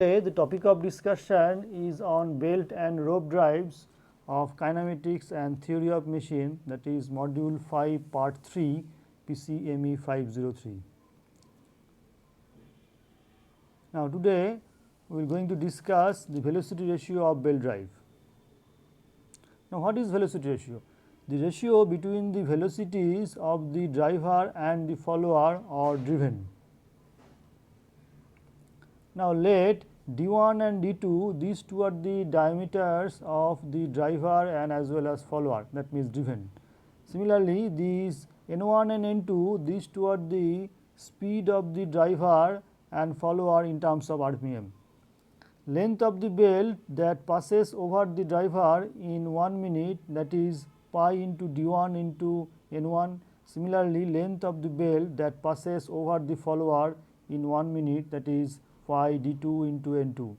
Today, the topic of discussion is on belt and rope drives of kinematics and theory of machine, that is module 5 part 3 PCME 503. Now, today we are going to discuss the velocity ratio of belt drive. Now, what is velocity ratio? The ratio between the velocities of the driver and the follower or driven. Now, let D1 and D2, these two are the diameters of the driver and as well as follower, that means driven. Similarly, these N1 and N2, these two are the speed of the driver and follower in terms of RPM. Length of the belt that passes over the driver in 1 minute, that is pi into D1 into N1. Similarly, length of the belt that passes over the follower in 1 minute, that is pi d2 into n2.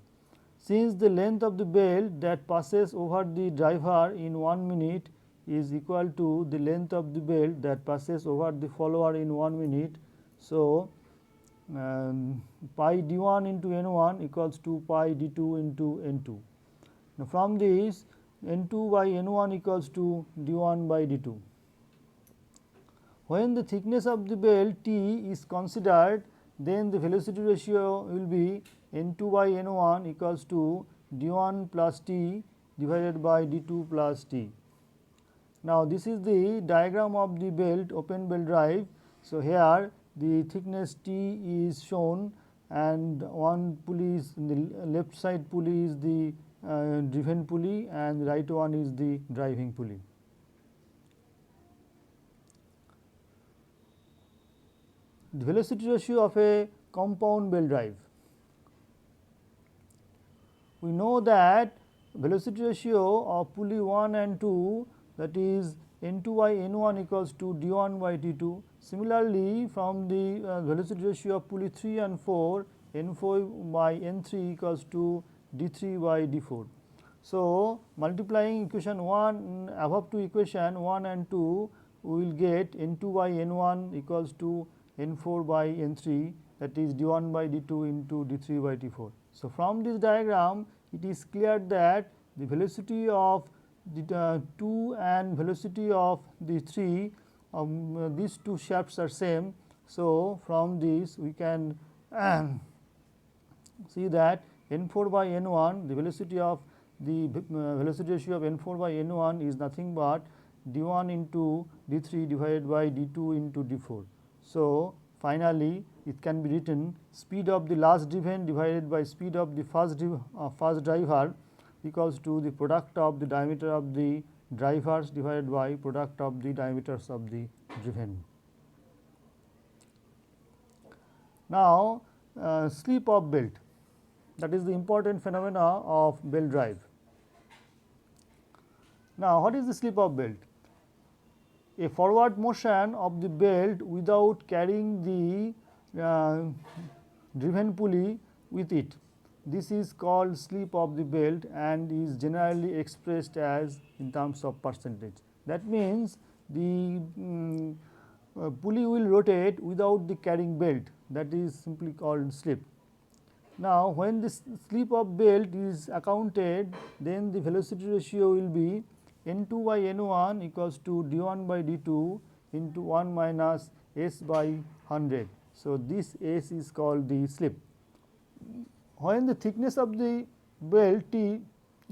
Since the length of the belt that passes over the driver in 1 minute is equal to the length of the belt that passes over the follower in 1 minute, so pi d1 into n1 equals to pi d2 into n2. Now, from this n2 by n1 equals to d1 by d2. When the thickness of the belt T is considered, then the velocity ratio will be n2 by n1 equals to d1 plus t divided by d2 plus t. Now, this is the diagram of the belt, open belt drive. So, here the thickness T is shown and one pulley is in the left side pulley is the driven pulley and the right one is the driving pulley. The velocity ratio of a compound belt drive. We know that velocity ratio of pulley 1 and 2, that is n2 by n1 equals to d1 by d2. Similarly, from the velocity ratio of pulley 3 and 4, n4 by n3 equals to d3 by d4. So, multiplying equation 1 above two equation 1 and 2, we will get n2 by n1 equals to n4 by n3, that is d1 by d2 into d3 by d4. So, from this diagram it is clear that the velocity of the 2 and velocity of the 3, these two shafts are same. So, from this we can see that n4 by n1, the velocity of the velocity ratio of n4 by n1 is nothing but d1 into d3 divided by d2 into d4. So, finally, it can be written speed of the last driven divided by speed of the first driver equals to the product of the diameter of the drivers divided by product of the diameters of the driven. Now, slip of belt, that is the important phenomena of belt drive. Now, what is the slip of belt? A forward motion of the belt without carrying the driven pulley with it. This is called slip of the belt and is generally expressed as in terms of percentage. That means, the pulley will rotate without the carrying belt, that is simply called slip. Now, when this slip of belt is accounted, then the velocity ratio will be n2 by n1 equals to d1 by d2 into 1 minus s by 100. So, this s is called the slip. When the thickness of the belt T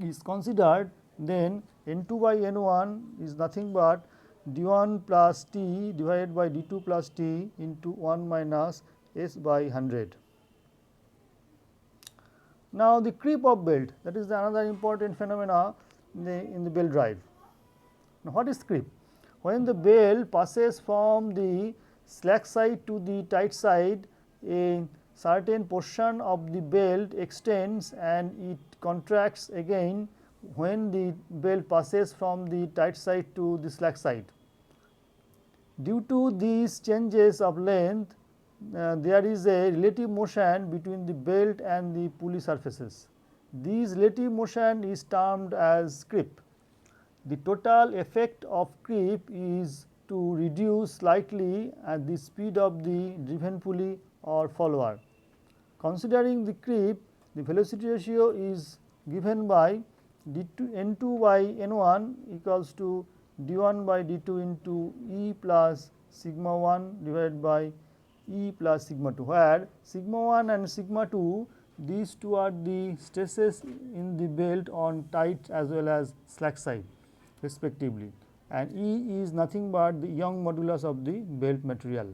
is considered, then n2 by n1 is nothing but d1 plus t divided by d2 plus t into 1 minus s by 100. Now, the creep of belt, that is another important phenomena in the belt drive. Now, what is creep? When the belt passes from the slack side to the tight side, a certain portion of the belt extends and it contracts again when the belt passes from the tight side to the slack side. Due to these changes of length, there is a relative motion between the belt and the pulley surfaces. This relative motion is termed as creep. The total effect of creep is to reduce slightly at the speed of the driven pulley or follower. Considering the creep, the velocity ratio is given by n2 by n1 equals to d1 by d2 into E plus sigma 1 divided by E plus sigma 2, where sigma 1 and sigma 2, these two are the stresses in the belt on tight as well as slack side respectively, and E is nothing but the Young modulus of the belt material.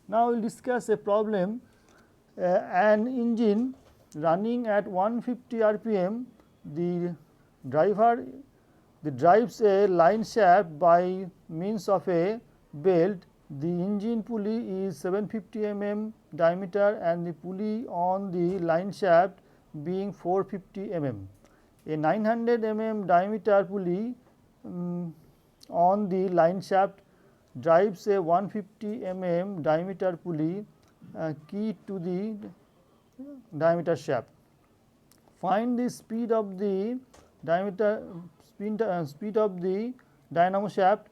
Now, we will discuss a problem. An engine running at 150 rpm, the drives a line shaft by means of a belt. The engine pulley is 750 mm diameter and the pulley on the line shaft being 450 mm. A 900 mm diameter pulley on the line shaft drives a 150 mm diameter pulley key to the diameter shaft. Find the speed of the speed of the dynamo shaft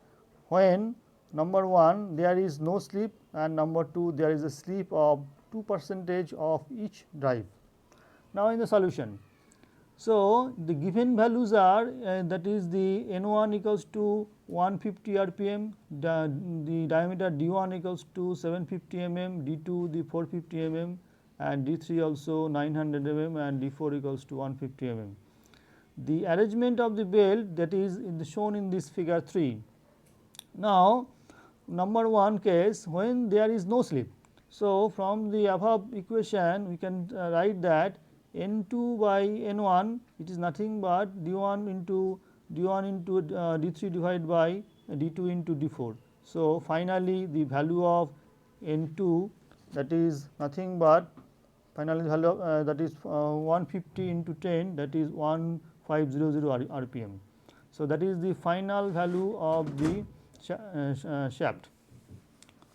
when number 1 there is no slip and number 2 there is a slip of 2% of each drive. Now, in the solution. So, the given values are that is the N1 equals to 150 rpm, the diameter D1 equals to 750 mm, D2 the 450 mm and D3 also 900 mm and D4 equals to 150 mm. The arrangement of the belt, that is shown in this figure 3. Now, number 1 case when there is no slip. So, from the above equation we can write that N2 by N1, it is nothing but D1 into D3 divided by D2 into D4. So, finally, the value of N2, that is nothing but finally value that is 150 into 10, that is 1500 rpm. So, that is the final value of the shaft.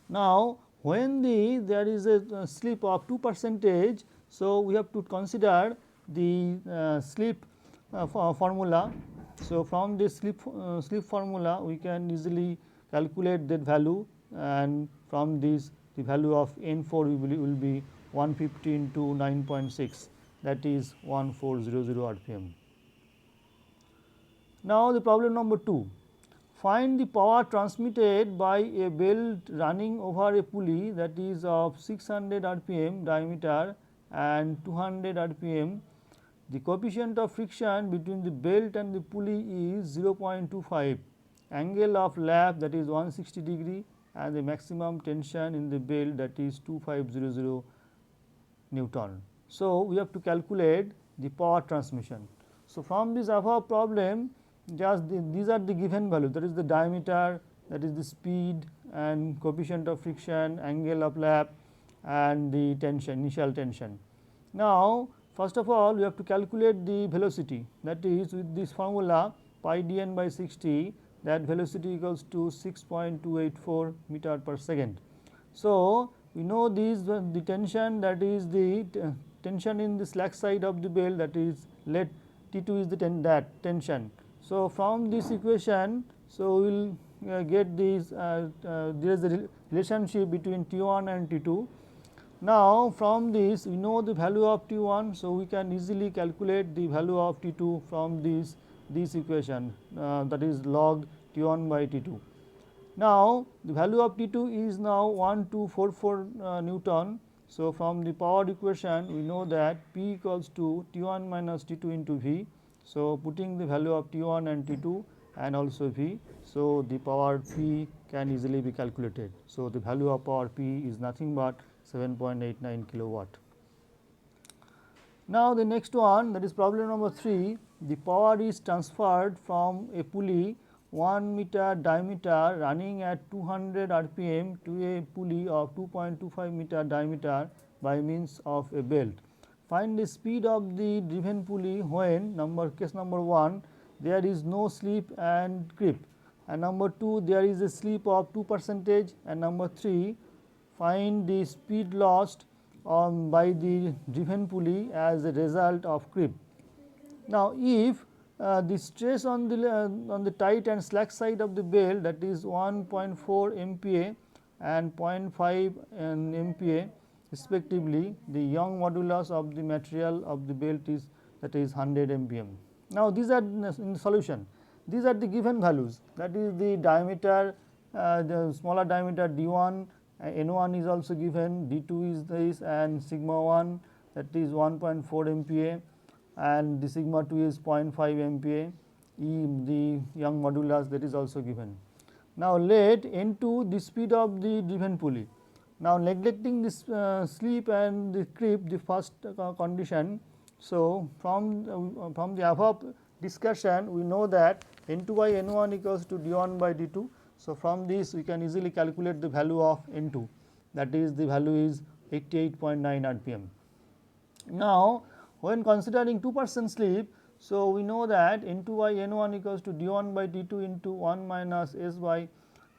Now, when there is a slip of 2%, so we have to consider the slip formula. So, from this slip formula we can easily calculate that value, and from this the value of N4 will be 150 into 9.6, that is 1400 rpm. Now, the problem number 2. Find the power transmitted by a belt running over a pulley that is of 600 rpm diameter and 200 rpm. The coefficient of friction between the belt and the pulley is 0.25, angle of lap that is 160 degree, and the maximum tension in the belt that is 2500 Newton. So, we have to calculate the power transmission. So, from this above problem, just these are the given value, that is the diameter, that is the speed and coefficient of friction, angle of lap and the tension, initial tension. Now, first of all we have to calculate the velocity, that is with this formula pi dn by 60, that velocity equals to 6.284 meter per second. So, we know the tension, that is the tension in the slack side of the belt, that is let T2 is the tension. So, from this equation, so we will get this there is a relationship between T1 and T2. Now, from this we know the value of T1, so we can easily calculate the value of T2 from this equation, that is log T1 by T2. Now, the value of T2 is now 1244 Newton. So, from the power equation we know that P equals to T1 minus T2 into V. So, putting the value of T1 and T2 and also V. So, the power P can easily be calculated. So, the value of power P is nothing but 7.89 kilowatt. Now, the next one, that is problem number 3. The power is transferred from a pulley 1 meter diameter running at 200 rpm to a pulley of 2.25 meter diameter by means of a belt. Find the speed of the driven pulley when case number 1 there is no slip and creep, and number 2 there is a slip of 2%, and number 3 find the speed lost by the driven pulley as a result of creep. Now, if the stress on the tight and slack side of the belt, that is 1.4 MPa and 0.5 MPa, respectively, the Young modulus of the material of the belt is, that is 100 mpm. Now, these are in solution, these are the given values, that is the diameter, the smaller diameter d1, n1 is also given, d2 is this, and sigma 1, that is 1.4 MPa, and the sigma 2 is 0.5 MPa, the Young modulus, that is also given. Now, let N2 the speed of the driven pulley. Now, neglecting this slip and the creep, the first condition. So, from the above discussion, we know that N2 by N1 equals to d1 by d2. So, from this we can easily calculate the value of N2, that is the value is 88.9 rpm. Now, when considering 2% slip, so we know that N2 by N1 equals to d1 by d2 into 1 minus s by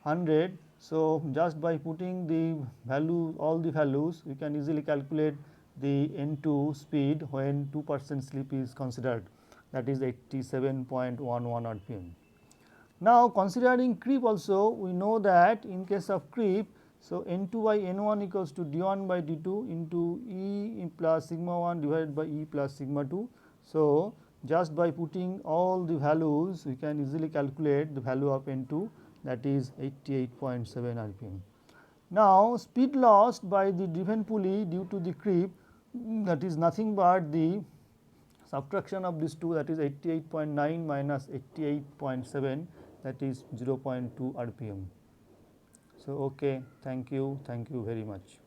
100. So, just by putting the value, all the values, we can easily calculate the N2 speed when 2% slip is considered, that is 87.11 rpm. Now, considering creep also, we know that in case of creep, so N2 by N1 equals to d1 by d2 into E plus sigma 1 divided by E plus sigma 2. So, just by putting all the values, we can easily calculate the value of N2, that is 88.7 rpm. Now, speed lost by the driven pulley due to the creep, that is nothing but the subtraction of these two, that is 88.9 minus 88.7, that is 0.2 rpm. So, okay, thank you very much.